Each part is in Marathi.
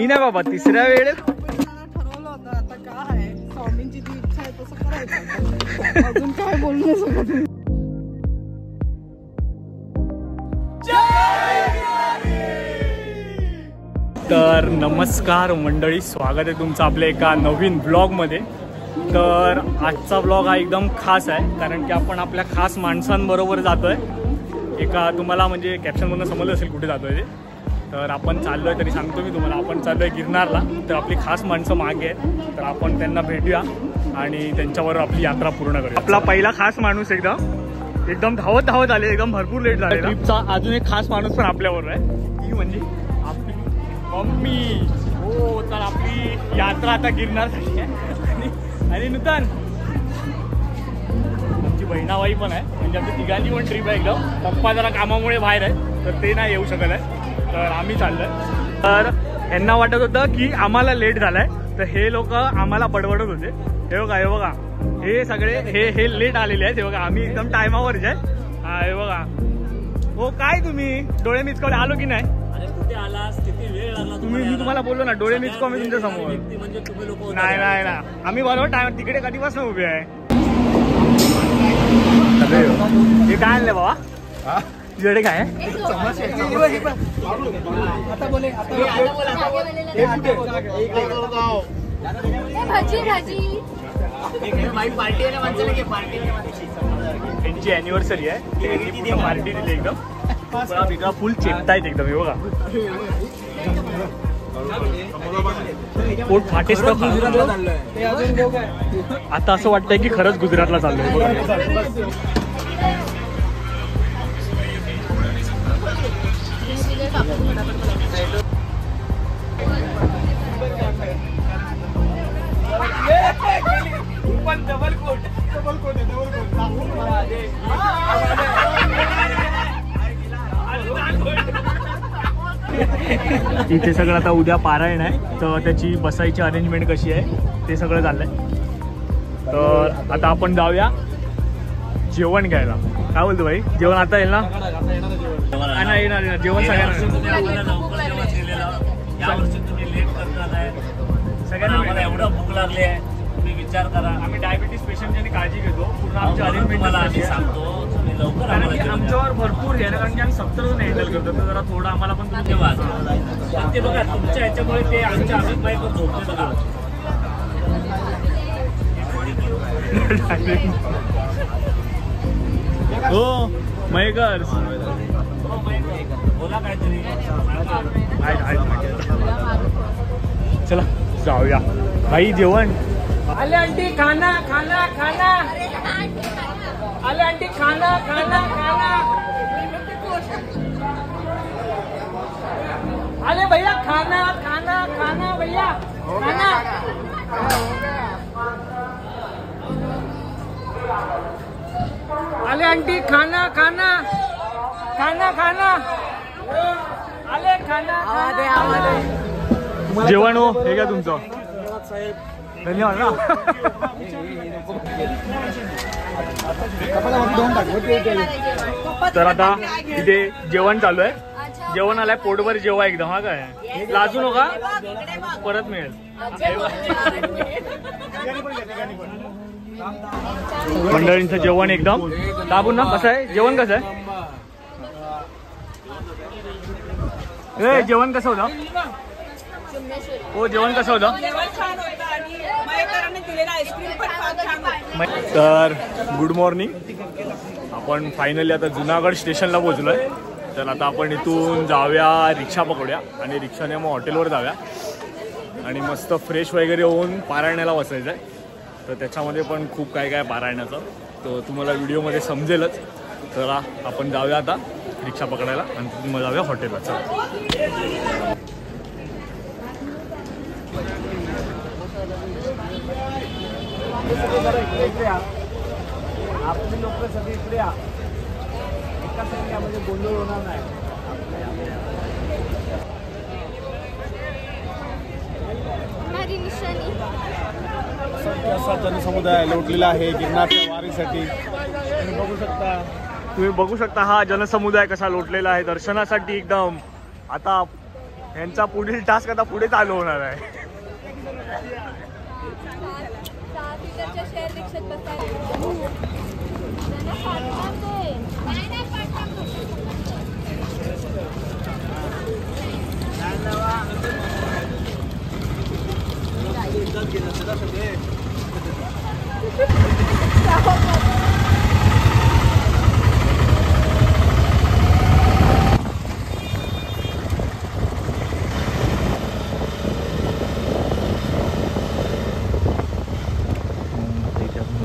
मी नाही बाबा तिसऱ्या वेळेस ठरवलं होतं आता काय आहे स्वामींची जी इच्छा आहे तसं करायचं अजून काय बोलू नाही शकत. तर नमस्कार मंडळी, स्वागत आहे तुमचं आपल्या एका नवीन ब्लॉगमध्ये. तर आजचा ब्लॉग हा एकदम खास आहे कारण की आपण आपल्या खास माणसांबरोबर जातोय. एका तुम्हाला म्हणजे कॅप्शनमधून समजलं असेल कुठे जातोय ते. तर आपण चाललो आहे, तरी सांगतो मी तुम्हाला, आपण चाललो आहे गिरनारला. तर आपली खास माणसं मागे आहेत, तर आपण त्यांना भेटूया आणि त्यांच्यावर आपली यात्रा पूर्ण करूया. आपला पहिला खास माणूस एकदम धावत धावत आले, एकदम भरपूर लेट झाले. ट्रिपचा अजून एक खास माणूस पण आपल्याबरोबर आहे, ती म्हणजे आपली मम्मी. हो, तर आपली यात्रा आता गिरनारसाठी आहे. आणि नूतन आमची बहिणाबाई पण आहे, म्हणजे आमची तिघांची पण ट्रिप आहे एकदम. पप्पा जरा कामामुळे बाहेर आहे, तर ते नाही येऊ शकत आहे, तर आम्ही चाललोय. तर ह्यांना वाटत होतं की आम्हाला लेट झालाय, तर हे लोक आम्हाला बडबडत होते. हे बघा हे सगळे हे लेट आलेले आहेत. हे बघा आम्ही एकदम टायमावरच आहे. हा हे बघा. हो काय तुम्ही डोळे मिचकावले, आलो की नाही? मी तुम्हाला बोललो ना, डोळे मिचको मी तुमच्या समोर. नाही नाही ना, आम्ही बरोबर टाइम तिकडे कधीपासून उभे आहे. हे काय आणलं बाबा तुझ्याकडे? काय त्यांची अॅनिव्हर्सरी आहे, पार्टी दिली एकदम वेगळा, फुल चेपतायत एकदम. हे बघा पोट फाटेस. आता असं वाटतंय की खरंच गुजरातला चाललोय. इथे सगळं आता उद्या पारायण आहे, तर त्याची बसायची अरेंजमेंट कशी आहे ते सगळं चाललंय. तर आता आपण जाऊया जेवण घ्यायला. काय बोलतो भाई, जेवण आता येईल ना? येणार जेवण सगळ्यांना. सगळ्यांना एवढं भूक लागली आहे, तुम्ही विचार करा. आम्ही डायबिटीस पेशंटची काळजी घेतो, पूर्ण आमच्या अरेंजमेंट सांगतो लवकर, कारण की आमच्यावर भरपूर आहे ना, कारण की आम्ही 70 जण हँडल करतो, तर जरा थोडं आम्हाला पण तुम्ही ते बघा तुमच्या ह्याच्यामुळे ते आमच्या अमित भाई पण झोपले बघा. हो मयकर बोला काहीतरी. चला जाऊया भाई. जेवण आले आंटी, खाना खाना खाना. आले आंटी, खाना खाना खाना. आले भैया, खाना खाना खाना भैया, खाना. आले आंटी, खाना खाना खाना खाना. आले खाना खाना. जेवण हो, हे घ्या तुमचं. धन्यवाद ना. तर आता इथे जेवण चालू आहे. जेवण आलंय, पोटभर जेवा एकदम. हा काय लाजू नका, परत मिळेल. मंडळींचं जेवण एकदम दाबून ना. कसं आहे जेवण, कसं आहे? जेवण कसं होतं? हो जेवण कसं होतं? तर गुड मॉर्निंग. आपण फायनली आता जुनागड स्टेशनला पोहोचलोय. तर आता आपण इथून जाऊया, रिक्षा पकडूया आणि रिक्षाने मग हॉटेलवर जाऊया आणि मस्त फ्रेश वगैरे होऊन पारायणाला बसायचं आहे. तर त्याच्यामध्ये पण खूप काय काय पारायणाचं, तर तुम्हाला व्हिडिओमध्ये समजेलच. तर आपण जाऊया आता रिक्षा पकडायला आणि तिथून मग जाऊया हॉटेलला. चला. आपली लोक सगळी इकडे या, एका संख्यामध्ये गोंधळ होणार नाही. असा जनसमुदाय लोटलेला आहे गिरनारच्या वारीसाठी. तुम्ही बघू शकता हा जनसमुदाय कसा लोटलेला आहे दर्शनासाठी एकदम. आता यांचा पुढील टास्क आता पुढे चालू होणार आहे.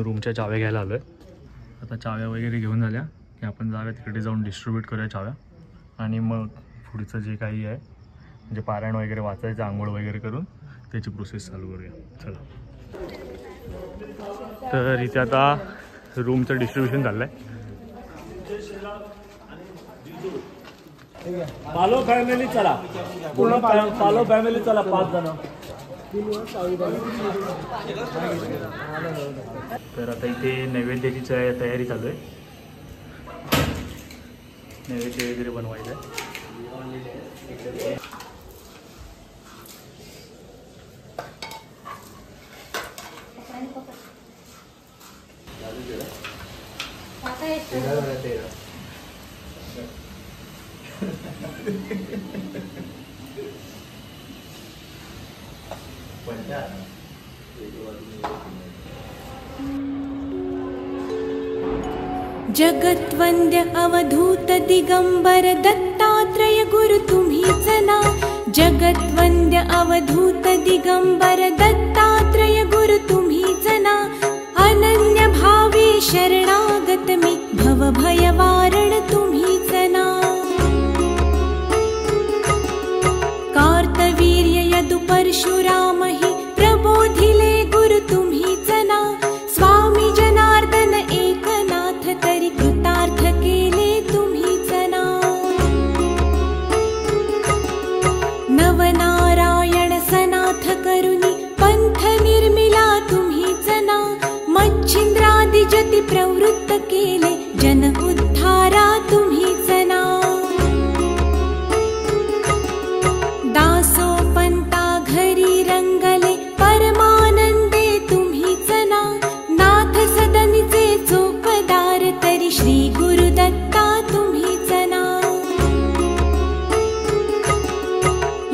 रूमच्या चाव्या घ्यायला आलोय. आता चाव्या वगैरे घेऊन झाल्या की आपण जाऊया तिकडे जाऊन डिस्ट्रीब्यूट करूया चाव्या आणि मग पुढचं जे काही आहे म्हणजे पारायण वगैरे वाचायचं आंघोळ वगैरे करून त्याची प्रोसेस चालू करूया. चला. तर इथे आता रूमचं डिस्ट्रीब्युशन चाललंय. पालो फॅमिली चला, पूर्ण पालो फॅमिली चला, 5 जण. तर आता इथे नैवेद्याची तयारी चालू आहे. नैवेद्य वगैरे बनवायचं आहे. जगत्वंद्य अवधूत दिगंबर दत्तात्रय गुरु तुम्हीच ना. जगत्वंद्य अवधूत दिगंबर दत्तात्रय गुरु तुम्हीच ना. अनन्य भावे शरणागत मी भव भय वारण तुम्हीच ना. कार्तवीर्य यदु परशुराम हि प्रबोधिले गुरु तुम्हीच ना. स्वामी जनार्दन एकनाथ तरी कृतार्थ केले तुम्हीच ना. नवनारायण सनाथ करुणी पंथ निर्मिला तुम्हीच ना. मच्छिंद्रादि जति प्रवृत्त केले जन उद्धारा तुम्हीच ना. दासोपंता घरी रंगले परमानंदे तुम्हीच ना. नाथ सदनीचे चोपदार तरी श्री गुरुदत्ता तुम्हीच ना.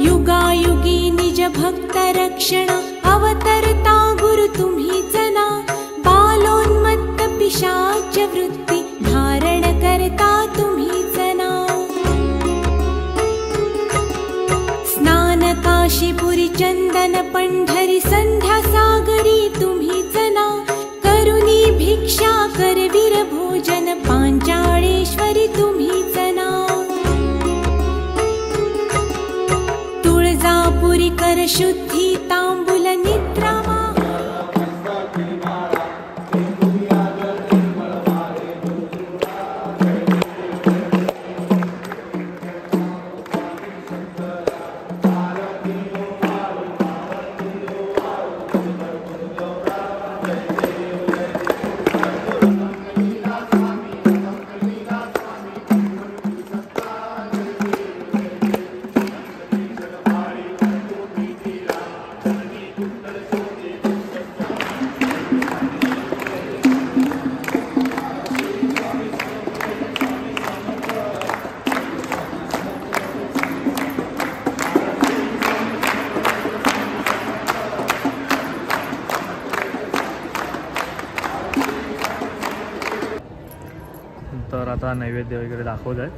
युगायुगी निज भक्त रक्षण अवतरता गुरु तुम्हीच ना. बालोन्मत्त पिशाच वृत्ती धारण करता तुम्हीच ना. स्नान काशीपुरी चंदन पंढरी संध्या सागरी तुम्हीच ना. करुणी भिक्षा करवीर भोजन पांचाळेश्वरी तुम्हीच ना. तुळजापुरी कर शुद्धी तांबूल निद्रा तर आता नैवेद्य वगैरे दाखवत आहे.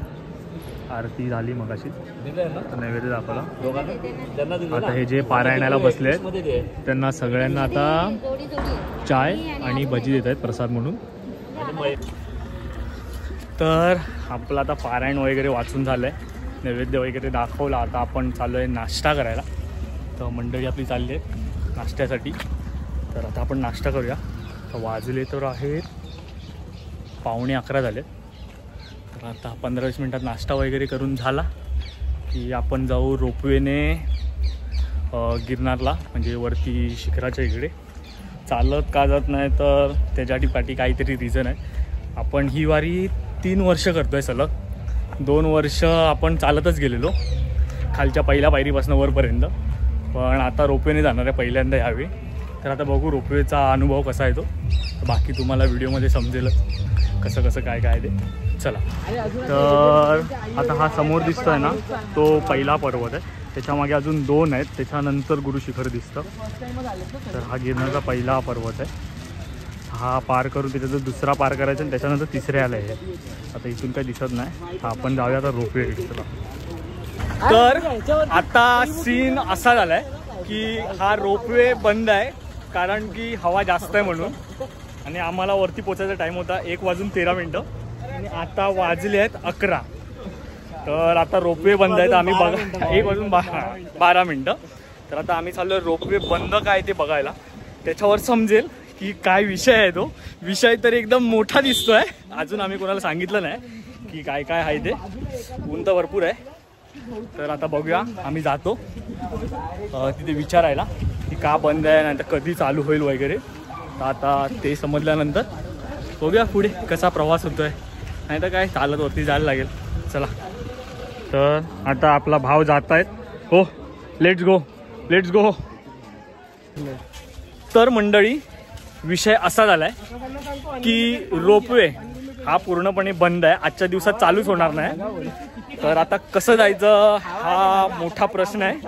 आरती झाली मगाशी, नैवेद्य दाखवला. आता हे जे पारायणाला बसले आहेत त्यांना सगळ्यांना आता चाय आणि भजी देत आहेत प्रसाद म्हणून. तर आपलं आता पारायण वगैरे वाचून झालं आहे, नैवेद्य वगैरे दाखवला. आता आपण चाललो आहे नाश्ता करायला. तर मंडळी आपली चालली आहे नाश्त्यासाठी. तर आता आपण नाश्ता करूया. तर वाजले तर आहेत 11:15 झाले. तर आता 15-20 मिनटात नाश्ता वगैरे करून झाला की आपण जाऊ रोपवेने गिरनारला, म्हणजे वरती शिखराच्या इकडे. चालत का जात नाही तर त्याच्यासाठी काहीतरी रिझन आहे. आपण ही वारी 3 वर्ष करतो आहे सलग. 2 वर्ष आपण चालतच गेलेलो, खालच्या पहिल्या पायरीपासून वरपर्यंत. पण आता रोपवेने जाणार आहे पहिल्यांदा यावेळी. तर आता बघू रोपवेचा अनुभव कसा आहे तो. बाकी तुम्हाला व्हिडिओमध्ये समजेल कसं कसं काय काय ते. चला. तर आता हा समोर दिसतोय ना तो पहिला पर्वत आहे. त्याच्यामागे अजून 2 आहेत. त्याच्यानंतर गुरुशिखर दिसतं. तर हा गिरनारचा पहिला पर्वत आहे. हा पार करून त्याच्यात दुसरा पार करायचा आणि त्याच्यानंतर तिसऱ्याला आहे. आता इथून काही दिसत नाही. आपण जाऊया आता रोपवे दिसतो. तर आता सीन असा झालाय की हा रोपवे बंद आहे कारण की हवा जास्त आहे म्हणून. आणि आम्हाला वरती पोचायचा टाइम होता 1:13 आणि आता वाजले आहेत 11. तर आता रोपवे बंद आहे. तर आम्ही बघा 1:12. तर आता आम्ही चाललो रोपवे बंद काय ते बघायला. त्याच्यावर समजेल की काय विषय आहे. तो विषय तर एकदम मोठा दिसतोय. अजून आम्ही कोणाला सांगितलं नाही की काय काय आहे ते. ऊन तर भरपूर आहे. तर आता बघूया. आम्ही जातो तिथे विचारायला की का बंद आहे नाही तर कधी चालू होईल वगैरे. तर आता ते समजल्यानंतर बघूया पुढे कसा प्रवास होतोय. नाही तर काय चालत वरती जायला लागेल. चला. तर आता आपला भाव जात आहेत. हो लेट्स गो लेट्स गो. तर मंडळी विषय असा झालाय की रोपवे हा पूर्णपणे बंद आहे. आजच्या दिवसात चालूच होणार नाही. तर आता कसं जायचं हा मोठा प्रश्न आहे.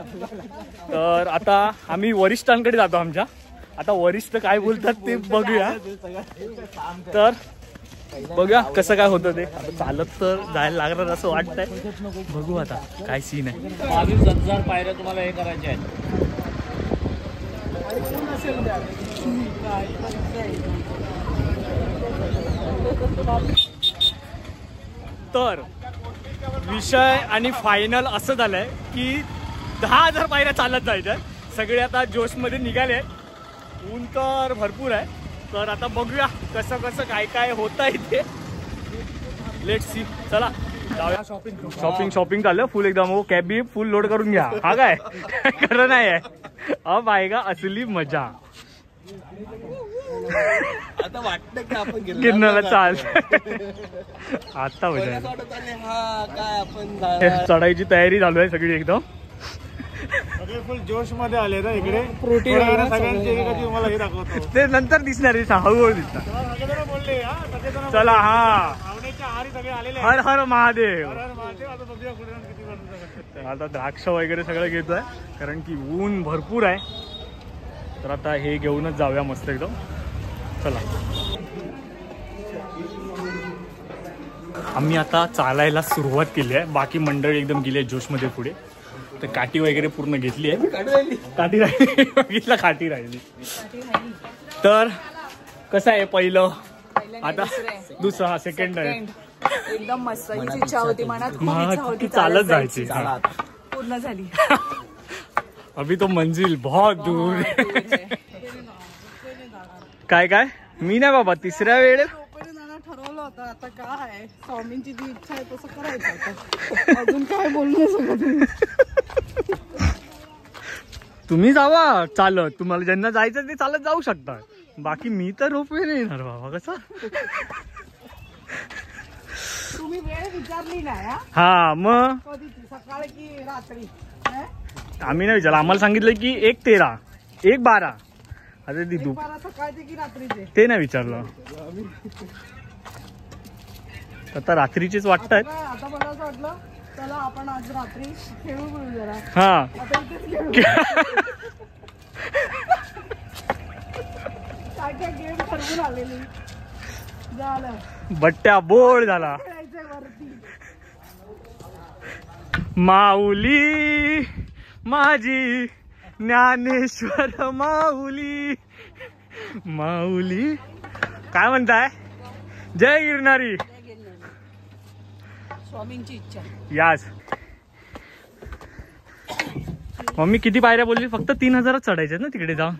तर आता आम्ही वरिष्ठांकडे जातो आमच्या. आता वरिष्ठ काय बोलतात ते बघूया. तर बघूया कसं काय होतं ते. आता चालत तर जायला लागणार असं वाटतंय. बघू आता काय सीन आहे. 22,000 पायऱ्या तुम्हाला हे करायच्या आहेत. तर विषय आणि फायनल असं झालंय की 10,000 पायऱ्या चालत जायच्या. सगळे आता जोशमध्ये निघाले. ऊन तर भरपूर आहे. तर आता बघूया कसं कसं काय काय होत आहे ते. Let's see. चला जाऊया. शॉपिंग चाललं फुल एकदम. हो कॅब बी फुल लोड करून घ्या. हा काय खरं नाही आहे. अब आएगा असली मजा. आता वाटतं की आपण गिरणाला चाल. आता मजा चढायची तयारी चालू आहे सगळी एकदम. सगळे फुल जोश मध्ये आले ना इकडे. सगळ्यांची मला हे दाखवतो. ते नंतर दिसणार आहे. हळूहळू दिसणार. बोलले चला. हा सगळे आलेले. हर हर महादेव. आता बघूया पुढे किती वाजता. आता द्राक्ष वगैरे सगळं घेतोय कारण की ऊन भरपूर आहे. तर आता हे घेऊनच जाऊया मस्त एकदम. चला. आम्ही आता चालायला सुरुवात केली आहे. बाकी मंडळी एकदम गेली आहे जोशमध्ये पुढे. तर काठी वगैरे पूर्ण घेतली आहे. काठी राहिली बघितलं. काठी राहिली. तर कसं आहे पहिलं आता दुसरा सेकंड आहे. एकदम मस्त. हीच इच्छा होती मनात. खूप इच्छा होती चालत जायची. पूर्ण झाली. अभी तो मंजिल बहुत दूर है. काय काय मी नाही बाबा तिसऱ्या वेळेस रोपवेने जाणं ठरवलं होतं. आता काय आहे स्वामींची जी इच्छा आहे तसं करायचं. आता अजून काय बोलू नाही शकत. तुम्ही जावा चालत. तुम्हाला ज्यांना जायचं ते चालत जाऊ शकता. बाकी मी तर रोपवेने येणार बाबा. कसं तुम्ही वेळ विचारली नाही. हा मग कधी सकाळी की रात्री. आम्ही नाही विचारलं. आम्हाला सांगितलं की 1:13 1:12. अरे दिदू सकाळचे की रात्रीचे ते नाही विचारलं. आता रात्रीचेच वाटतायत. आता मला असं वाटलं चला आपण आज रात्री खेळू बोलू जरा. हा आता इथेच खेळू. काय काय गेम ठरवून आलेली. झालं बट्ट्या बोळ झाला. खेळायचंय वरती. माऊली माझी ज्ञानेश्वर माऊली. माऊली काय म्हणताय. जय गिरणारी. स्वामींची इच्छा. यास मम्मी किती पायऱ्या बोलली. फक्त 3,000 चढायचे ना तिकडे जाऊन.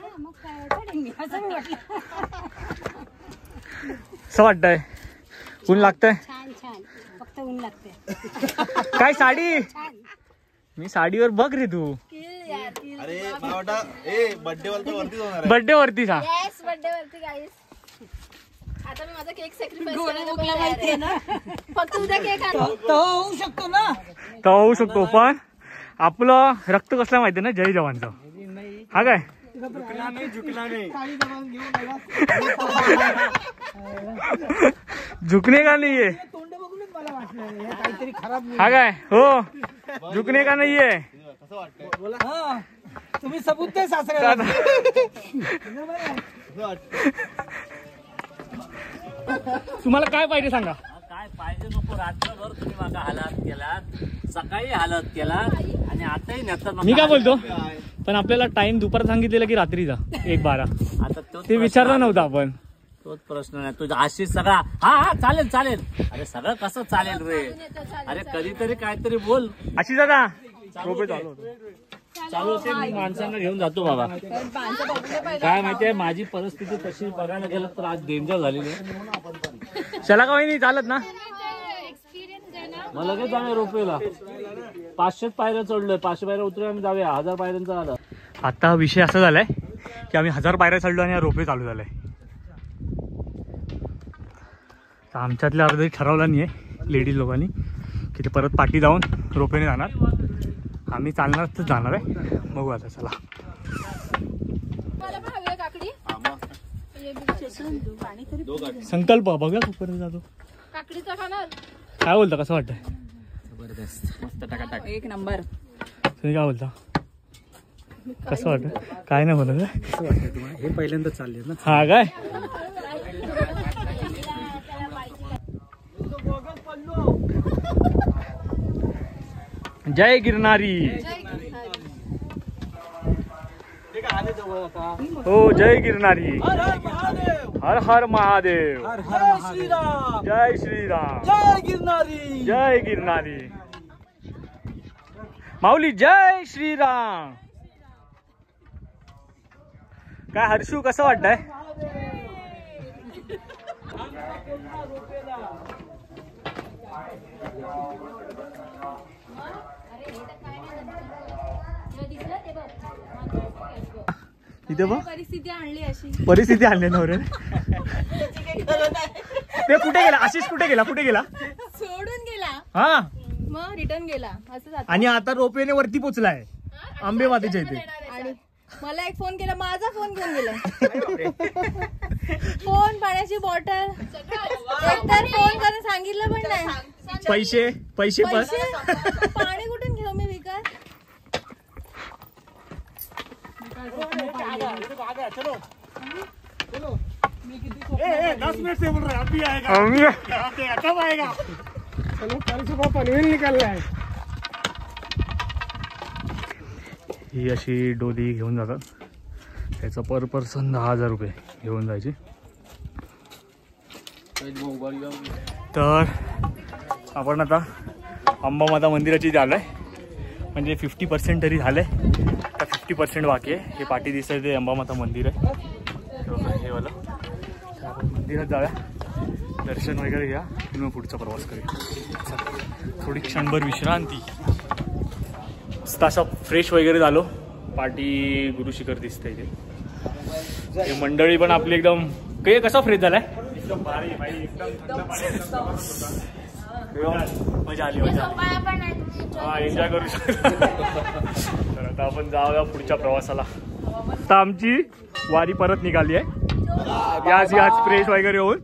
असं वाटतंय. ऊन लागतंय. छान छान. फक्त ऊन लागते. काय साडी. मी साडीवर बघ रे तू. अरे मला वाटतं बर्थडे वरती होणार आहे. बर्थडे वरती सांग. येस बर्थडे वरती गाईस. आता मी माझा केक सॅक्रिफाइस करायला माहितीये ना. फक्त उद्या केक आणतो. तो होऊ शकतो ना. तो होऊ शकतो पण आपलं रक्त कसलं माहिती ना, जय जवानचं. हा काय झुकणे का नाहीये, हा काय हो झुकणे का नाहीये. तुम्ही सबूत नाही सासऱ्याला. तुम्हाला काय पाहिजे सांगा. काय पाहिजे नको, रात्रभर तुम्ही माझा हालात केलात, सकाळी हालत केलात आणि आताही नेतात. मी काय बोलतो, पण आपल्याला टाइम दुपार सांगितलेला की रात्रीचा 1:12. आता ते विचारलं नव्हतं आपण. तोच प्रश्न नाही तुझा. आशिष सगळा हा चालेल चालेल. अरे सगळं कसं चालेल रे. अरे कधीतरी काहीतरी बोल. अशी दादा रोपे चालू चालू असेल मी माणसांना घेऊन जातो बाबा. काय माहितीये माझी परिस्थिती तशी बघायला गेलं तर आज डेंजर झालेली आहे. चला का नाही चालत ना. मग लगेच जाऊया रोपेला. 500 पायऱ्या चढलोय, 500 पायऱ्या उतरूया आणि जाऊया. 1000 पायऱ्यांचा झालं. आता विषय असा झालाय की आम्ही 1000 पायऱ्या चढलो आणि रोपे चालू झालाय. आमच्यातल्या अर्धे ठरवलं नाहीये लेडीज लोकांनी की ते परत पाठी जाऊन रोपेने जाणार. आम्ही चालणारच जाणार आहे. बघू आता चला. संकल्प बघूया कुठपर्यंत जातो. काकडीचा खाणार. काय बोलता, कसं वाटतंय. जबरदस्त मस्त टाकाटाक. एक नंबर. तुम्ही काय बोलता, कसं वाटतं. काय नाही बोलत कसं वाटतं तुम्हाला. हे पहिल्यांदा चालले ना. हा काय जय गिरनारी. हो जय गिरनारी. हर हर महादेव. जय श्रीराम. जय गिरनारी. जय गिरनारी. माऊली जय श्रीराम. काय हर्षू कसं वाटतंय. इथे बघ परिस्थिती आणली अशी. परिस्थिती आणली नवरे. ते कुठे गेला, आशिष कुठे गेला, कुठे गेला. सोडून गेला, हा मग रिटर्न गेला असं जातं. आणि आता रोपेने वरती पोचलाय आंबे मातीच्या इथे. आणि मला एक फोन केला, माझा फोन घेऊन गेला. फोन, पाण्याची बॉटल, एकतर फोन करून सांगितलं पण नाही. पैसे पैसे पण. पाणी कुठून घेऊ मी विकास. चलो 10 मिनट से बोल रहे हैं, अभी आएगा, कब आएगा. चलो कल सुबह पनवेल निकलना है. ही अशी डोली घेऊन जातात. त्याचं पर पर्सन 10,000 रुपये घेऊन जायचे. तर आपण आता अंबामाता मंदिराची झालं आहे, म्हणजे 50% तरी झालं आहे. आता 50% बाकी आहे. हे पाठी दिसतं ते अंबामाता मंदिर आहे हे वाला. तर आपण मंदिरात जाऊया, दर्शन वगैरे घ्या आणि मग पुढचा प्रवास करूया. थोडी क्षणभर विश्रांती. मस्त असं फ्रेश वगैरे झालो. पाठी गुरु शिखर दिसतंय इथे. हे मंडळी पण आपली एकदम काही कसा फ्रेश झालाय. एकदम भारी भाई, एकदम मजा आली, मजा आली. हा एन्जॉय करू शकतो. तर आता आपण जाऊया पुढच्या प्रवासाला. आता आमची वारी परत निघाली आहे. याच फ्रेश वगैरे होऊन.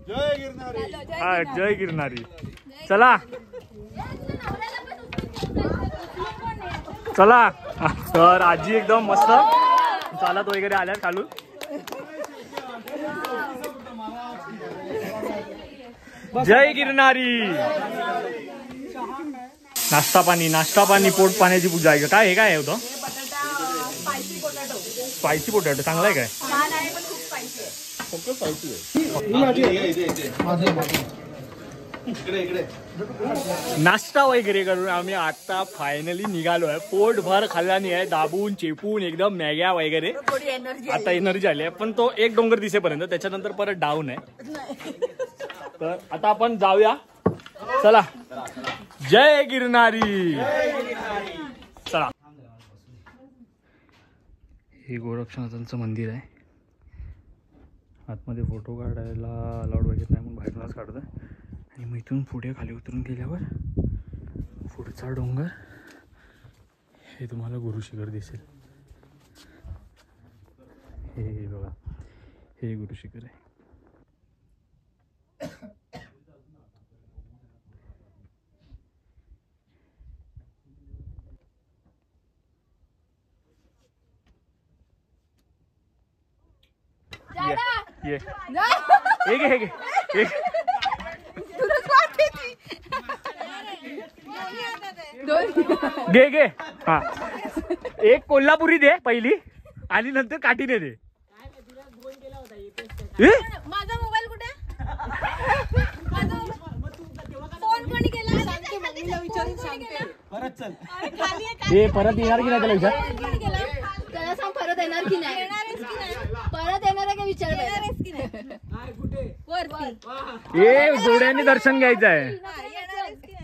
हा जय गिरनारी. चला चला. तर आजी एकदम मस्त चालत वगैरे आल्या खालून. जय गिरनारी. नाश्ता पाणी पोट पाण्याची पूजा आहे. काय हे काय होतं. स्पायसी पोटॅटो चांगला आहे काय. नाश्ता वगैरे करून आम्ही आता फायनली निघालो आहे. पोटभर खाल्ल्याने आहे, दाबून चेपून एकदम मॅग्या वगैरे. आता एनर्जी आली आहे, पण तो एक डोंगर दिसेपर्यंत, त्याच्यानंतर परत डाऊन आहे. तर आता आपण जाऊया. चला जय गिरनारी. चला. हे गोरक्षनाथांचं मंदिर आहे. आतमध्ये फोटो काढायला अलाउड वगैरे नाही म्हणून बाहेरूनच काढतोय. आणि मग इथून पुढे खाली उतरून गेल्यावर पुढचा डोंगर हे तुम्हाला गुरुशिखर दिसेल. हे बघा, हे गुरुशिखर आहे. ये हे घे, हे घे, हे घे. घे घे. हा, एक कोल्हापुरी दे पहिली आणि नंतर काठीने दे. माझा मोबाईल कुठे? फोन कोणी केला? सांगते मम्मीला विचारून सांगते. परत चल. हे परत येणार की नाही त्याला विचार. कोणी केला? त्याला सांग परत येणार की नाही. परत येणार आहे का विचार. हे जोड्याने दर्शन घ्यायचं आहे.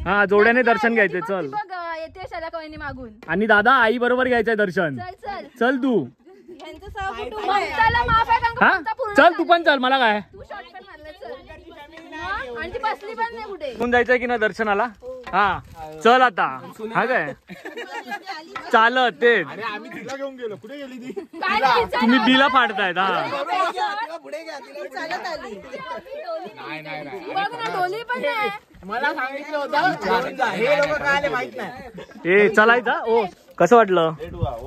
हा, जोड्याने दर्शन घ्यायचंय. चल बघ येते शाला कोणी मागून. आणि दादा आई बरोबर घ्यायचंय दर्शन. चल चल चल तू. ममताला माफ आहे कारण का हा ममता पूर्ण चल तू पण चल. मला काय तू शॉर्टकट मारला. चल हा, आणि ती बसली पण नाही कुठे. कोण जायचंय की ना दर्शनाला. हा चल आता. हा काय चालत तेच आम्ही तिला घेऊन गेलो. कुठे गेली ती? काय नाही, चल. तुम्ही बिला फाडतायत. हा बघ ना डोली पण नाही. मला सांगितलं होतं हे लोक काय आले माहित नाही. ए चलायचा. ओ कसं वाटलं.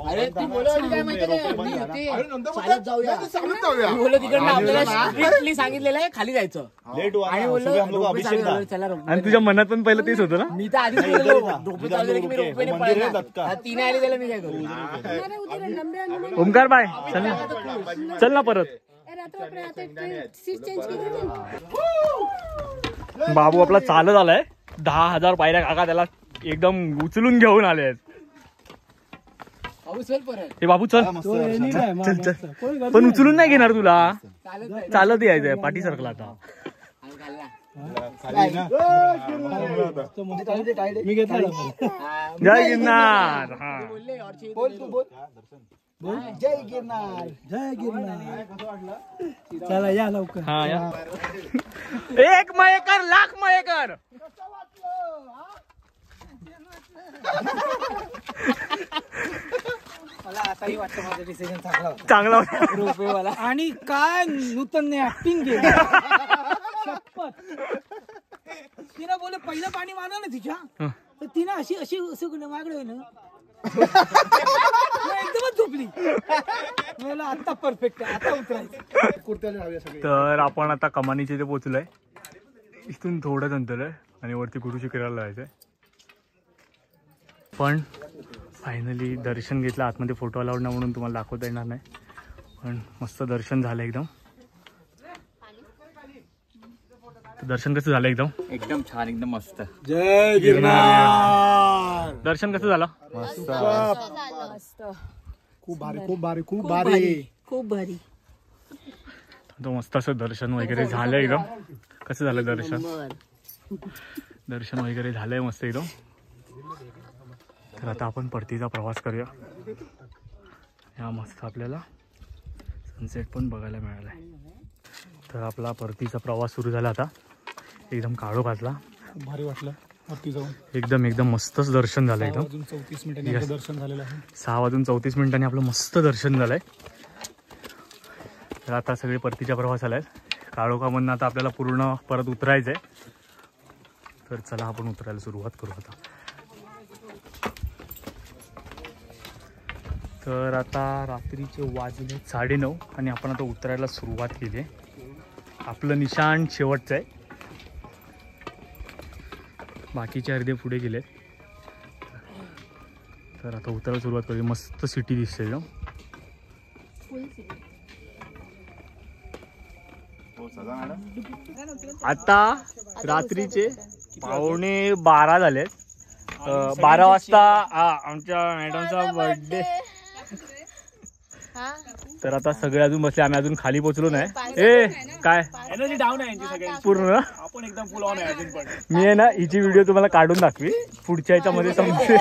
अरे ती बोलवली काय माहिती चालत जाऊया. बोललो तिकडनं आपल्याला स्ट्रिक्टली सांगितलेलं आहे खाली जायचं. आणि बोललो चला. आणि तुझ्या मनात पण पहिलं तेच होतं ना. मी तर आधीच बोललो रोपवे चालू की मी रोपवेने पळणार. तिने आली त्याला मी काय करू. ओमकार बाय चल ना. चल ना परत. बाबू आपला चालत आलाय. 10,000 पायऱ्या काका त्याला एकदम उचलून घेऊन आले. हे बाबू चल चल चल. पण उचलून नाही घेणार तुला. चालत यायचंय. पाठी सरकला आता. जय गिरनार. हा जय गिरनार. जय गिरनार. चला या लवकर. हा या. एक मयेकर लाख मयेकर. मला आताही वाटतं माझं डिसिजन चांगला होता. चांगला होता. रोपवेवाला. आणि काय नूतन ऍक्टिंग केली. तिनं बोले पहिलं पाणी मारलं ना तिच्या तर तिनं अशी अशी असं मागडे ना एकदमच झोपली. मला आता परफेक्ट आहे. आता उतरायचं. तर आपण आता कमानीच्या इथे पोहोचलोय. इथून थोडंच अंतर आहे आणि वरती गुरुशिखराला जायचंय. पण फायनली दर्शन घेतलं. आतमध्ये फोटो अलाउड नाही म्हणून तुम्हाला दाखवता येणार नाही. पण मस्त दर्शन झालं एकदम. दर्शन कसं झालं. एकदम छान एकदम मस्त. जय गिरनार. दर्शन कसं झालं. खूप भारी खूप भारी खूप भारी खूप भारी. तो मस्त असं दर्शन वगैरे झालं एकदम. कसं झालं दर्शन. दर्शन वगैरे झालंय मस्त एकदम. तर आता आपण परतीचा प्रवास करूया. या मस्त आपल्याला सनसेट पण बघायला मिळाला आहे. तर आपला परतीचा प्रवास सुरू झाला. आता एकदम काळो भाजला. भारी वाटलं वरती जाऊन. एकदम एकदम मस्तच दर्शन झालं. एकदम 34 मिनिटांनी दर्शन झालेलं आहे. 6:34 मिनिटांनी आपलं मस्त दर्शन झालंय. तर आता सगळे परतीच्या प्रवासाला आहेत. काळोखामधनं आता आपल्याला पूर्ण परत उतरायचं आहे. तर चला आपण उतरायला सुरुवात करू आता. तर आता रात्रीचे वाजले 9:30 आणि आपण आता उतरायला सुरुवात केली आहे. आपलं निशाण शेवटचं आहे. बाकीचे अर्धे पुढे गेले. तर आता उतरायला सुरुवात करूया. मस्त सिटी दिसते एकदम. आता रात्रीचे 11:15 झालेत. 12 वाजता आमच्या मॅडमचा बर्थडे. तर आता सगळे अजून बसले. आम्ही अजून खाली पोहोचलो नाही. ए काय एनर्जी डाऊन आहे यांची सगळ्यांची. पूर्ण आपण एकदम फुल ऑन आहे अजून पण. मी आहे ना हिची व्हिडिओ तुम्हाला काढून दाखवी. पुढच्या याच्यामध्ये समजेल.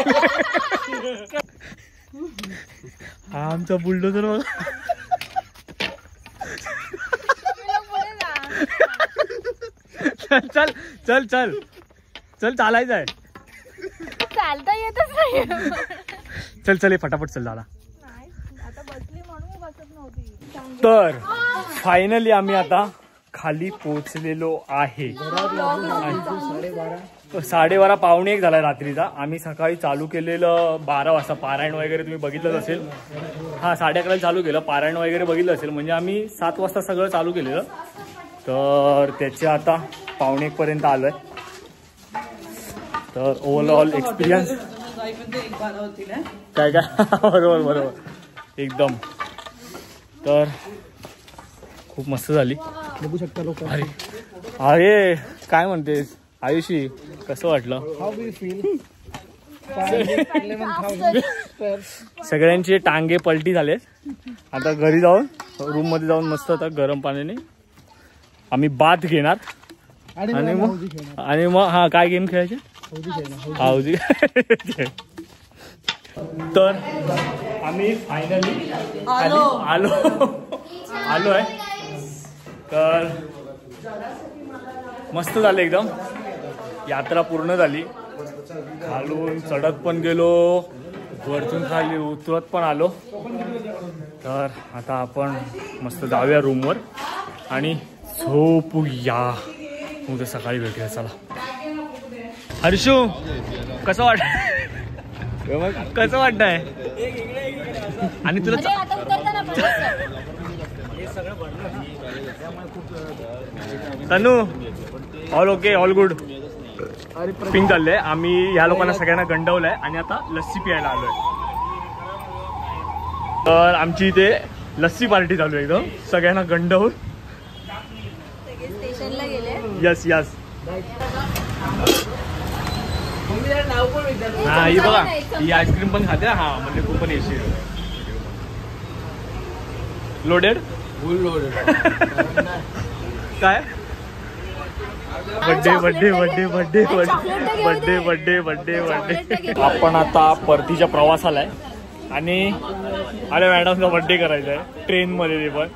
हा आमचा बुलडोझर बघा. चल चल चल चल चल चालायचं आहे. चालता येतच नाही. चल चल फटाफट चल दादा. आता बसली म्हणून बसत नव्हती. तर फायनली आम्ही आता खाली पोहोचलेलो आहे. 12:30 पावणे 1 झालाय रात्रीचा. आम्ही सकाळी चालू केलेलं 12 वाजता पारायण वगैरे तुम्ही बघितलंच असेल. हा 11:30 चालू केलं पारायण वगैरे बघितलं असेल. म्हणजे आम्ही 7 वाजता सगळं चालू केलेलं. तर त्याचे आता पावणे 1 पर्यंत आलोय. तर ओव्हरऑल एक्सपिरियन्स काय काय बरोबर बरोबर एकदम. तर खूप मस्त झाली. बघू शकता लोक. अरे अरे काय म्हणतेस आयुषी, कसं वाटलं? How we feel? सगळ्यांचे टांगे पलटी झाले. आता घरी जाऊन रूम मध्ये जाऊन मस्त आता गरम पाण्याने आम्ही बाथ घेणार आणि मग हा काय गेम खेळायचे हाऊजी. तर आम्ही फायनली आलोय. तर मस्त झालं एकदम. यात्रा पूर्ण झाली. खालून चढत पण गेलो, वरतून खाली उतरत पण आलो. तर आता आपण मस्त जाऊया रूमवर आणि झोपूया. उद्या सकाळी भेटूया. चला हर्षू, कसं वाटतंय? आणि तुला तनू all okay all good. Pink चाललंय. आम्ही ह्या लोकांना सगळ्यांना गंडवलंय आणि आता लस्सी प्यायला आलोय. तर आमची इथे लस्सी पार्टी चालू आहे एकदम सगळ्यांना गंडवून. स्टेशनला गेले. Yes yes. हा ही बघा ही आईस्क्रीम पण खाते. हा म्हणजे तू पण येशील. लोडेड फुल लोडेड. काय birthday birthday birthday birthday birthday birthday birthday birthday. आपण आता परतीच्या प्रवासाला आहे आणि अरे मॅडमचा बर्थडे करायचा आहे ट्रेनमध्ये. ते पण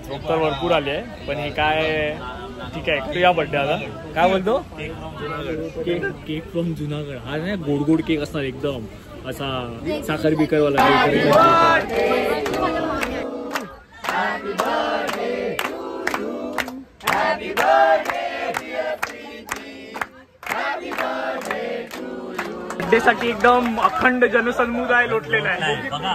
झोप तर भरपूर आली आहे. पण हे काय ठीक आहे करूया बर्थडे. आता काय बोलतो केक फ्रॉम जुनागड. हा नाही गोड गोड केक असणार एकदम असा साखर बिकरवाला. बर्थडेसाठी एकदम अखंड जनसमुदाय लोटलेला आहे. बघा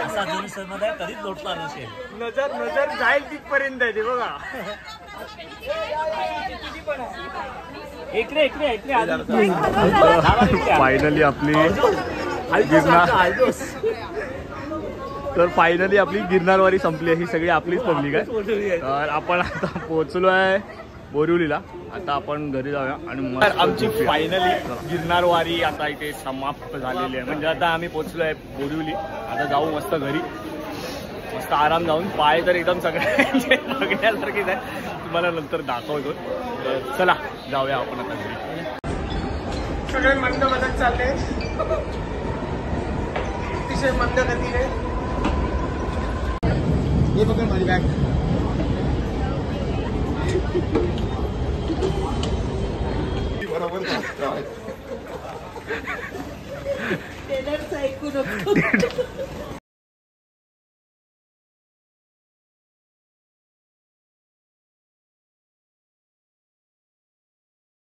असा जनसमुदाय कधीच लोटला नसेल. नजर जाईल तिथपर्यंत आहे ते बघा. फायनली आपली फायनली आपली गिरनारवारी संपली. ही सगळी आपलीच पब्लिक आहे. तर आपण आता पोहोचलो आहे बोरिवलीला. आता आपण घरी जाऊया आणि आमची फायनली गिरनारवारी आता इथे समाप्त झालेली आहे. म्हणजे आता आम्ही पोहोचलो आहे बोरिवली. आता जाऊ मस्त घरी मस्त आराम जाऊन. पाय तर एकदम सगळ्यांचे बघण्यासारखेच आहे. तुम्हाला नंतर दाखवतो. चला जाऊया आपण आता घरी. सगळे मंद मदत चालले अतिशय मंद गतीने. हे बघा माझी बॅग. बरोबर